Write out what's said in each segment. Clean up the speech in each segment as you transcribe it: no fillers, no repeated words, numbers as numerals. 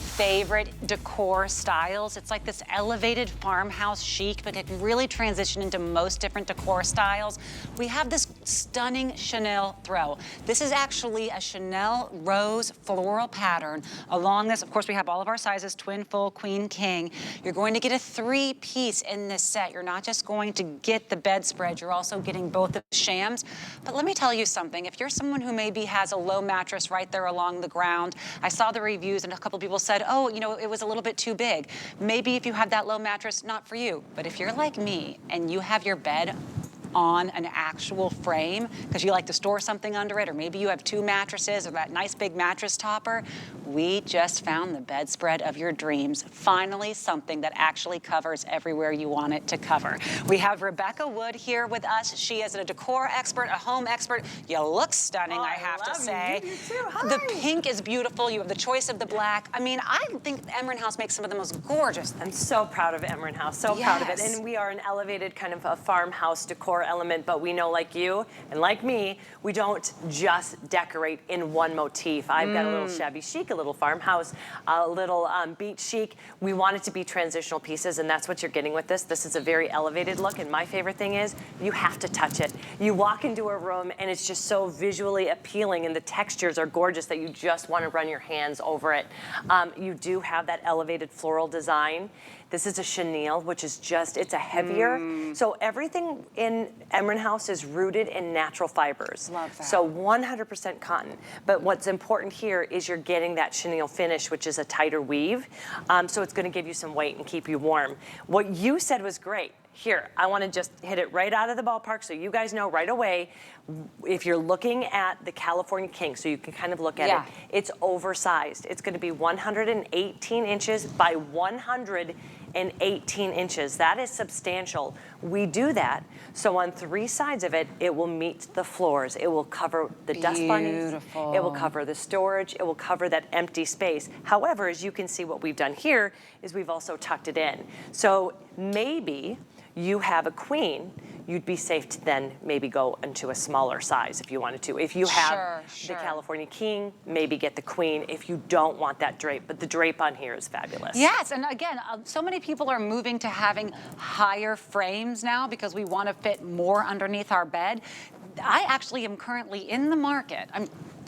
favorite decor styles. It's like this elevated farmhouse chic, but it can really transition into most different decor styles. We have this stunning Chenille throw. This is actually a Chenille rose floral pattern. Along this, of course, we have all of our sizes, twin, full, queen, king. You're going to get a 3-piece in this set. You're not just going to get the bedspread, you're also getting both of the shams. But let me tell you something. If you're someone who maybe has a low mattress right there along the ground, I saw the reviews and a couple people said, oh, you know, it was a little bit too big. Maybe if you have that low mattress, not for you. But if you're like me and you have your bed on an actual frame because you like to store something under it, or maybe you have 2 mattresses or that nice big mattress topper, we just found the bedspread of your dreams. Finally, something that actually covers everywhere you want it to cover. We have Rebecca Wood here with us. She is a decor expert, a home expert. You look stunning, I have to say. You too. Hi. The pink is beautiful. You have the choice of the black. I mean, I think Emryn House makes some of the most gorgeous things. I'm so proud of Emryn House, so proud of it. And we are an elevated kind of a farmhouse decor element, but we know, like you and like me, we don't just decorate in one motif. I've got a little shabby chic, a little farmhouse, a little beach chic. We want it to be transitional pieces, and that's what you're getting with this. This is a very elevated look, and my favorite thing is you have to touch it. You walk into a room, and it's just so visually appealing, and the textures are gorgeous that you just want to run your hands over it. You do have that elevated floral design. This is a chenille, which is just, it's a heavier. So everything in Emryn House is rooted in natural fibers. Love that. So 100% cotton. But what's important here is you're getting that chenille finish, which is a tighter weave. So it's gonna give you some weight and keep you warm. What you said was great. Here, I want to just hit it right out of the ballpark so you guys know right away. If you're looking at the California King, so you can kind of look at it, it's oversized. It's going to be 118 inches by 118 inches. That is substantial. We do that so on 3 sides of it, it will meet the floors. It will cover the dust bunnies. It will cover the storage. It will cover that empty space. However, as you can see, what we've done here is we've also tucked it in. So maybe you have a queen, you'd be safe to then maybe go into a smaller size if you wanted to. If you have the California King, maybe get the queen if you don't want that drape, but the drape on here is fabulous. Yes, and again, so many people are moving to having higher frames now because we want to fit more underneath our bed. I actually am currently in the market.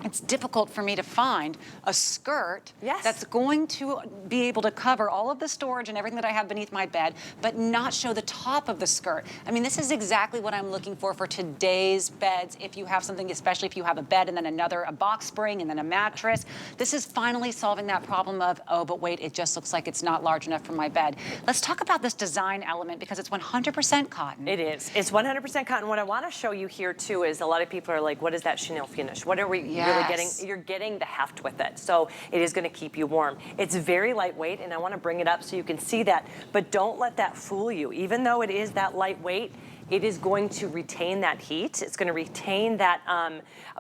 It's difficult for me to find a skirt that's going to be able to cover all of the storage and everything that I have beneath my bed, but not show the top of the skirt. I mean, this is exactly what I'm looking for today's beds. If you have something, especially if you have a bed and then a box spring and then a mattress, this is finally solving that problem of, oh, but wait, it just looks like it's not large enough for my bed. Let's talk about this design element because it's 100% cotton. It is. It's 100% cotton. What I want to show you here too is a lot of people are like, what is that chenille finish? What are we really getting? You're getting the heft with it, so it is going to keep you warm. It's very lightweight, and I want to bring it up so you can see that, but don't let that fool you. Even though it is that lightweight, it is going to retain that heat. It's going to retain that,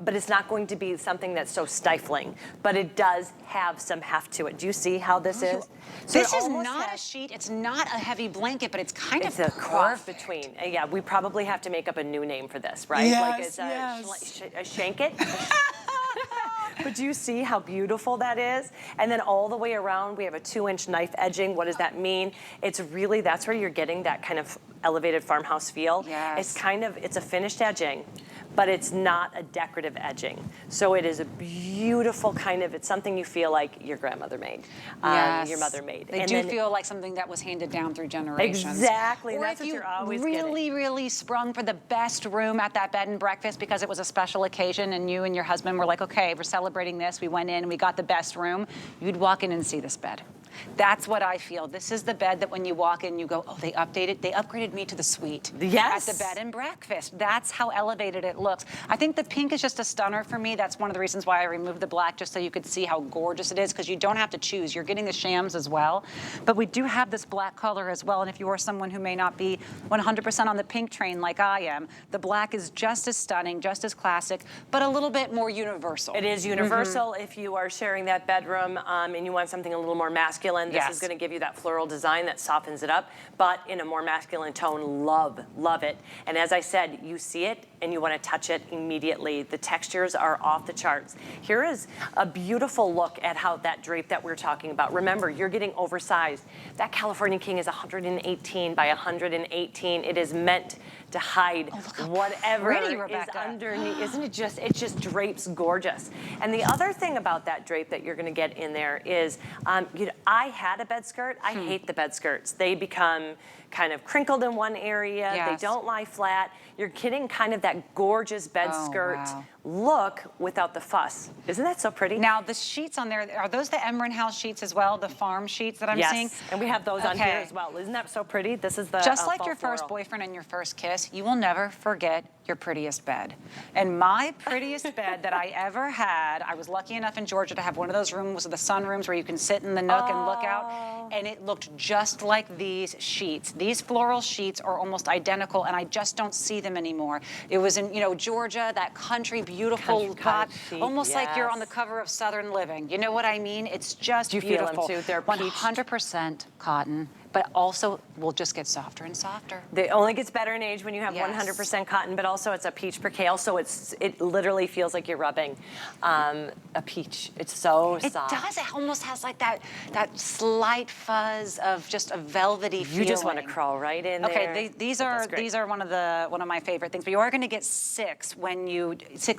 but it's not going to be something that's so stifling. But it does have some heft to it. Do you see how this is? So this is not a sheet. It's not a heavy blanket, but it's kind of a cross between. Yeah, we probably have to make up a new name for this, right? Yes, like it's a shanket. But do you see how beautiful that is? And then all the way around, we have a 2-inch knife edging. What does that mean? It's really, that's where you're getting that kind of elevated farmhouse feel. It's kind of, it's a finished edging, but it's not a decorative edging. So it is a beautiful kind of, it's something you feel like your grandmother made, your mother made. They do feel like something that was handed down through generations. Exactly, or that's what you're always really sprung for the best room at that bed and breakfast because it was a special occasion and you and your husband were like, okay, we're celebrating this. We went in and we got the best room. You'd walk in and see this bed. That's what I feel. This is the bed that when you walk in, you go, oh, they upgraded me to the suite. Yes. At the bed and breakfast. That's how elevated it looks. I think the pink is just a stunner for me. That's one of the reasons why I removed the black, just so you could see how gorgeous it is, because you don't have to choose. You're getting the shams as well. But we do have this black color as well, and if you are someone who may not be 100% on the pink train like I am, the black is just as stunning, just as classic, but a little bit more universal. It is universal if you are sharing that bedroom and you want something a little more masculine. masculine. This is gonna give you that floral design that softens it up, but in a more masculine tone. Love it. And as I said, you see it and you wanna touch it immediately. The textures are off the charts. Here is a beautiful look at how that drape that we're talking about. Remember, you're getting oversized. That California King is 118 by 118. It is meant to hide whatever is underneath. Isn't it just, it just drapes gorgeous. And the other thing about that drape that you're gonna get in there is, you know, I had a bed skirt. I hate the bed skirts. They become kind of crinkled in one area. They don't lie flat. You're getting kind of that gorgeous bed skirt look without the fuss. Isn't that so pretty? Now the sheets on there, are those the Emryn house sheets as well, the farm sheets that I'm seeing? And we have those on here as well. Isn't that so pretty? This is the just like your first boyfriend and your first kiss, you will never forget your prettiest bed. And my prettiest bed that I ever had, I was lucky enough in Georgia to have one of those rooms with the sunrooms where you can sit in the nook and look out, and it looked just like these sheets. These floral sheets are almost identical, and I just don't see them anymore. It was in, you know, Georgia, that country, beautiful spot, almost like you're on the cover of Southern Living. You know what I mean? It's just beautiful. Feel them too? They're 100% cotton, but also will just get softer and softer. It only gets better in age when you have 100% cotton, but also it's a peach percale, so it literally feels like you're rubbing a peach. It's so soft. It does. It almost has like that slight fuzz of just a velvety feeling. You just want to crawl right in there. Okay, these are one of my favorite things. But you are going to get six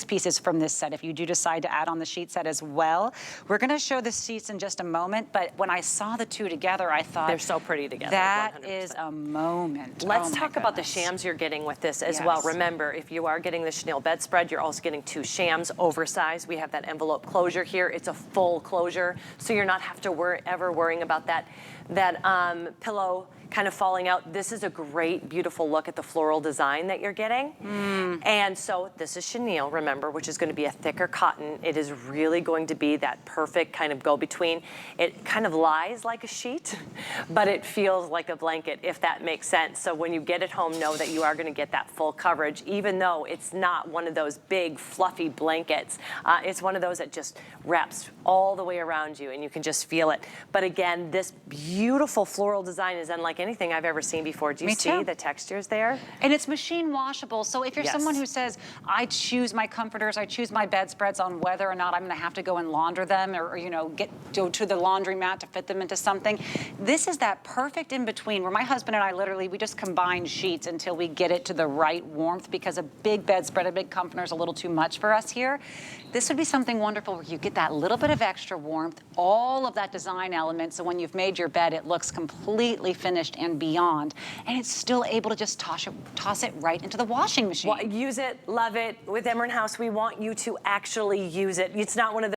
pieces from this set if you do decide to add on the sheet set as well. We're going to show the sheets in just a moment, but when I saw the two together, I thought they're so pretty together. That 100%. is a moment. Let's talk about the shams you're getting with this as well. Remember, if you are getting the chenille bedspread, you're also getting two shams, oversized. We have that envelope closure here. It's a full closure, so you're not ever worrying about that pillow kind of falling out. This is a great, beautiful look at the floral design that you're getting. And so this is chenille, remember, which is going to be a thicker cotton. It is really going to be that perfect kind of go-between. It kind of lies like a sheet, but it feels like a blanket, if that makes sense. So when you get it home, know that you are going to get that full coverage, even though it's not one of those big, fluffy blankets. It's one of those that just wraps all the way around you, and you can just feel it. But again, this beautiful floral design is unlike anything I've ever seen before. Do you see the textures there? And it's machine washable, so if you're someone who says, I choose my comforters, I choose my bedspreads on whether or not I'm gonna have to go and launder them or you know, go to the laundromat to fit them into something, this is that perfect in-between where my husband and I literally, we just combine sheets until we get it to the right warmth because a big bedspread, a big comforter is a little too much for us here. This would be something wonderful where you get that little bit of extra warmth, all of that design element, so when you've made your bed, it looks completely finished and beyond, and it's still able to just toss it right into the washing machine. Well, use it, love it. With Emryn House, we want you to actually use it. It's not one of the